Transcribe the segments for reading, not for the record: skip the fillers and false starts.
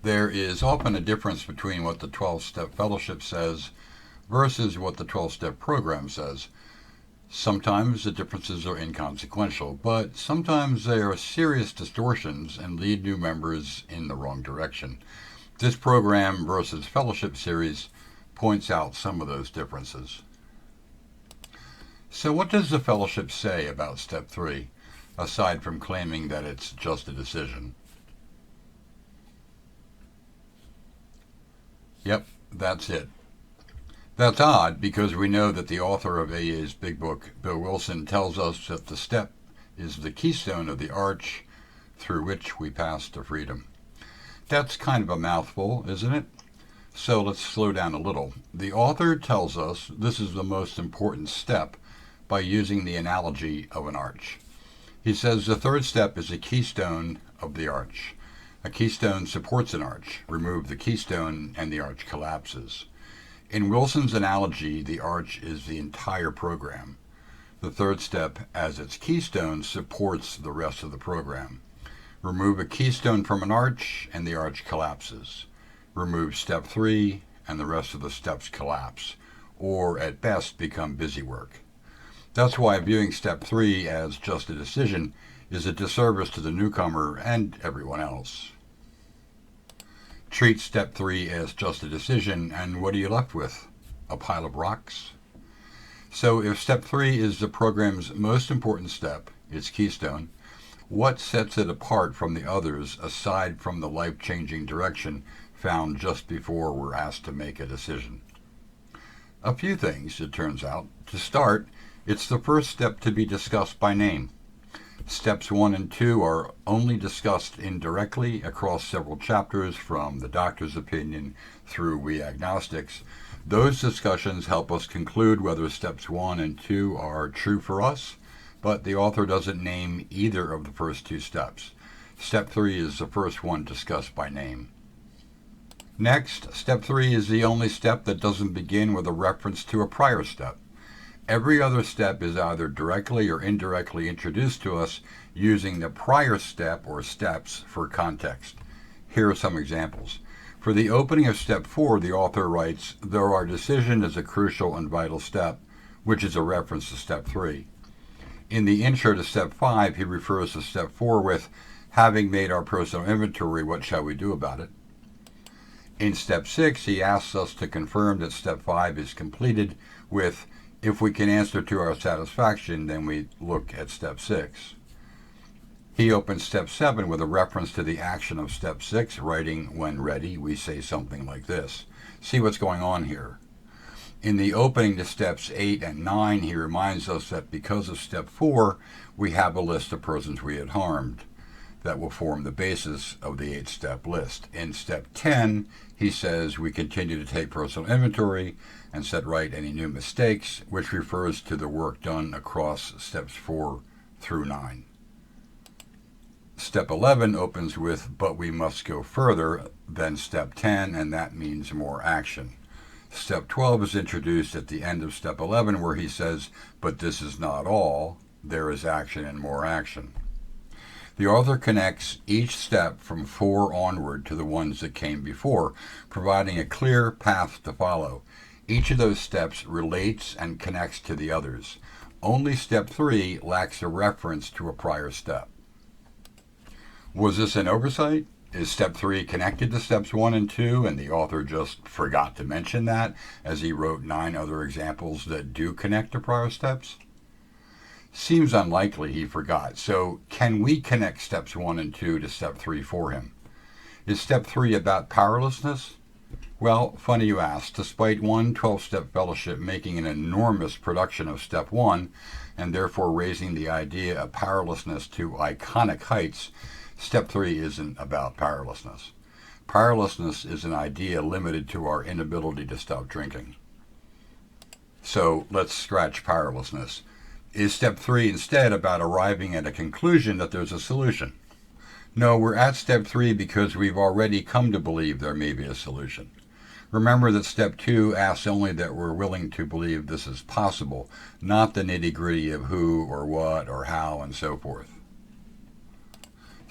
There is often a difference between what the 12-step fellowship says versus what the 12-step program says. Sometimes the differences are inconsequential, but sometimes they are serious distortions and lead new members in the wrong direction. This program versus fellowship series points out some of those differences. So what does the fellowship say about step 3, aside from claiming that it's just a decision? Yep, that's it. That's odd because we know that the author of AA's Big Book, Bill Wilson, tells us that the step is the keystone of the arch through which we pass to freedom. That's kind of a mouthful, isn't it? So let's slow down a little. The author tells us this is the most important step by using the analogy of an arch. He says the third step is a keystone of the arch. A keystone supports an arch. Remove the keystone and the arch collapses. In Wilson's analogy, the arch is the entire program. The third step, as its keystone, supports the rest of the program. Remove a keystone from an arch and the arch collapses. Remove step 3 and the rest of the steps collapse, or at best become busy work. That's why viewing step 3 as just a decision is a disservice to the newcomer and everyone else. Treat step 3 as just a decision, and what are you left with? A pile of rocks? So if step 3 is the program's most important step, its keystone, what sets it apart from the others aside from the life-changing direction found just before we're asked to make a decision? A few things, it turns out. To start, it's the first step to be discussed by name. Steps 1 and 2 are only discussed indirectly across several chapters, from the doctor's opinion through we agnostics. Those discussions help us conclude whether steps 1 and 2 are true for us, but the author doesn't name either of the first two steps. Step 3 is the first one discussed by name. Next, step 3 is the only step that doesn't begin with a reference to a prior step. Every other step is either directly or indirectly introduced to us using the prior step or steps for context. Here are some examples. For the opening of step 4, the author writes, "Though our decision is a crucial and vital step," which is a reference to step 3. In the intro to step 5, he refers to step 4 with, "Having made our personal inventory, what shall we do about it?" In step 6, he asks us to confirm that step 5 is completed with, "If we can answer to our satisfaction, then we look at step 6. He opens step 7 with a reference to the action of step 6, writing, "When ready, we say something like this." See what's going on here. In the opening to steps 8 and 9, he reminds us that because of step 4, we have a list of persons we had harmed that will form the basis of the 8-step list. In step 10, he says we continue to take personal inventory and set right any new mistakes, which refers to the work done across steps 4 through 9. Step 11 opens with, "But we must go further," then step 10, and that means more action. Step 12 is introduced at the end of step 11, where he says, "But this is not all. There is action and more action." The author connects each step from 4 onward to the ones that came before, providing a clear path to follow. Each of those steps relates and connects to the others. Only step 3 lacks a reference to a prior step. Was this an oversight? Is step 3 connected to steps 1 and 2, and the author just forgot to mention that, as he wrote 9 other examples that do connect to prior steps? Seems unlikely he forgot. So can we connect steps 1 and 2 to step 3 for him? Is step 3 about powerlessness? Well, funny you ask. Despite one 12-step fellowship making an enormous production of step 1, and therefore raising the idea of powerlessness to iconic heights, step 3 isn't about powerlessness. Powerlessness is an idea limited to our inability to stop drinking. So let's scratch powerlessness. Is step 3 instead about arriving at a conclusion that there's a solution? No, we're at step 3 because we've already come to believe there may be a solution. Remember that step 2 asks only that we're willing to believe this is possible, not the nitty-gritty of who or what or how and so forth.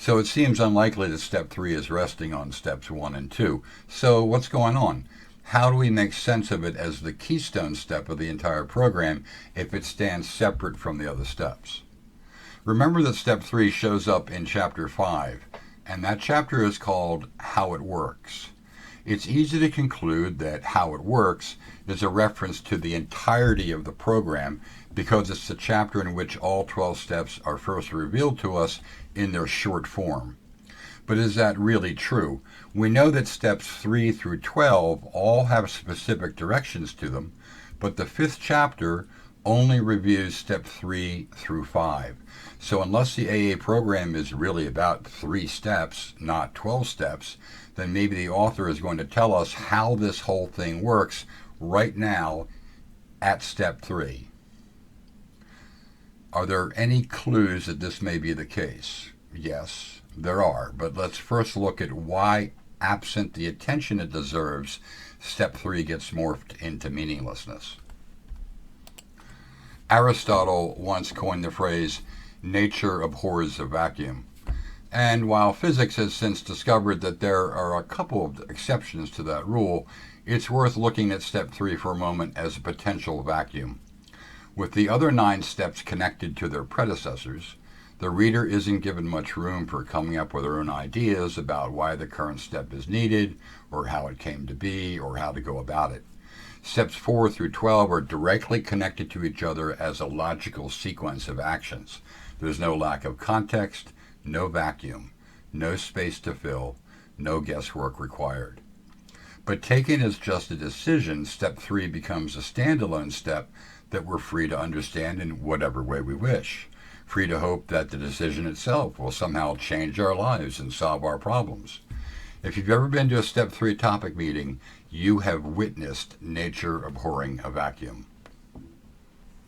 So it seems unlikely that step 3 is resting on steps 1 and 2. So what's going on? How do we make sense of it as the keystone step of the entire program if it stands separate from the other steps? Remember that step 3 shows up in chapter 5, and that chapter is called How It Works. It's easy to conclude that How It Works is a reference to the entirety of the program because it's the chapter in which all 12 steps are first revealed to us in their short form. But is that really true? We know that steps 3 through 12 all have specific directions to them, but the 5th chapter only reviews step 3 through 5. So unless the AA program is really about 3 steps, not 12 steps, then maybe the author is going to tell us how this whole thing works right now at step 3. Are there any clues that this may be the case? Yes, there are, but let's first look at why, absent the attention it deserves, step 3 gets morphed into meaninglessness. Aristotle once coined the phrase, nature abhors a vacuum. And while physics has since discovered that there are a couple of exceptions to that rule, it's worth looking at step 3 for a moment as a potential vacuum. With the other 9 steps connected to their predecessors, the reader isn't given much room for coming up with their own ideas about why the current step is needed, or how it came to be, or how to go about it. Steps 4 through 12 are directly connected to each other as a logical sequence of actions. There's no lack of context, no vacuum, no space to fill, no guesswork required. But taken as just a decision, step 3 becomes a standalone step that we're free to understand in whatever way we wish, free to hope that the decision itself will somehow change our lives and solve our problems. If you've ever been to a step 3 topic meeting, you have witnessed nature abhorring a vacuum.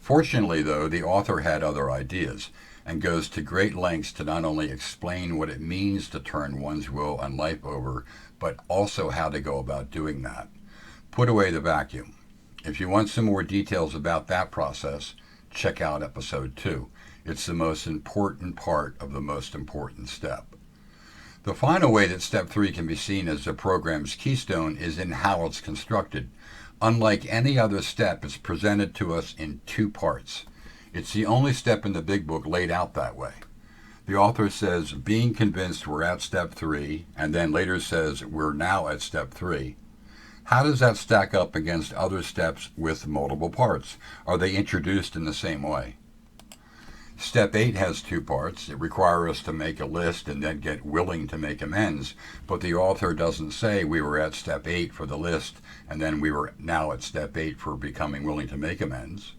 Fortunately, though, the author had other ideas and goes to great lengths to not only explain what it means to turn one's will and life over, but also how to go about doing that. Put away the vacuum. If you want some more details about that process, check out episode 2. It's the most important part of the most important step. The final way that step 3 can be seen as the program's keystone is in how it's constructed. Unlike any other step, it's presented to us in 2 parts. It's the only step in the big book laid out that way. The author says, being convinced we're at step 3, and then later says we're now at step 3. How does that stack up against other steps with multiple parts? Are they introduced in the same way? Step 8 has 2 parts. It requires us to make a list and then get willing to make amends, but the author doesn't say we were at step 8 for the list and then we were now at step 8 for becoming willing to make amends.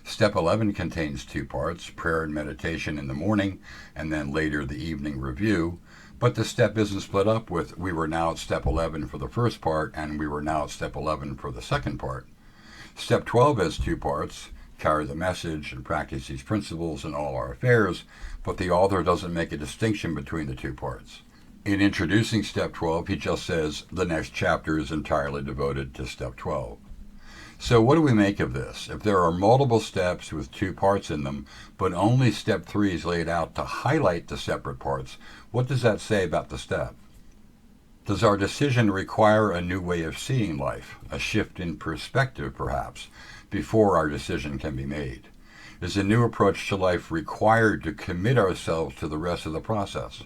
Step 11 contains 2 parts, prayer and meditation in the morning and then later the evening review, but the step isn't split up with we were now at step 11 for the first part and we were now at step 11 for the second part. Step 12 has 2 parts, carry the message and practice these principles in all our affairs, but the author doesn't make a distinction between the 2 parts. In introducing step 12, he just says the next chapter is entirely devoted to step 12. So what do we make of this? If there are multiple steps with 2 parts in them, but only step 3 is laid out to highlight the separate parts, what does that say about the step? Does our decision require a new way of seeing life, a shift in perspective perhaps, before our decision can be made? Is a new approach to life required to commit ourselves to the rest of the process?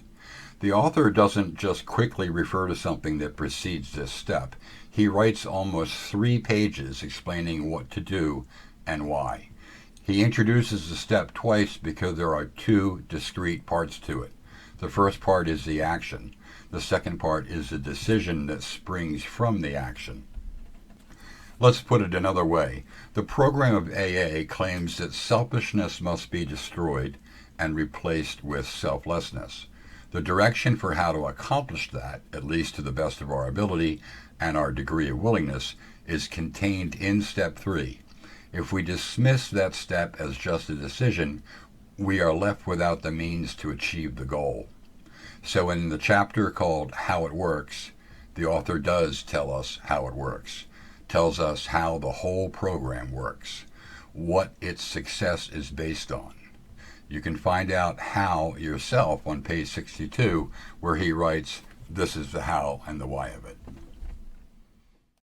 The author doesn't just quickly refer to something that precedes this step. He writes almost 3 pages explaining what to do and why. He introduces the step twice because there are 2 discrete parts to it. The first part is the action. The second part is the decision that springs from the action. Let's put it another way. The program of AA claims that selfishness must be destroyed and replaced with selflessness. The direction for how to accomplish that, at least to the best of our ability and our degree of willingness, is contained in step 3. If we dismiss that step as just a decision, we are left without the means to achieve the goal. So in the chapter called How It Works, the author does tell us how it works, tells us how the whole program works, what its success is based on. You can find out how yourself on page 62, where he writes, this is the how and the why of it.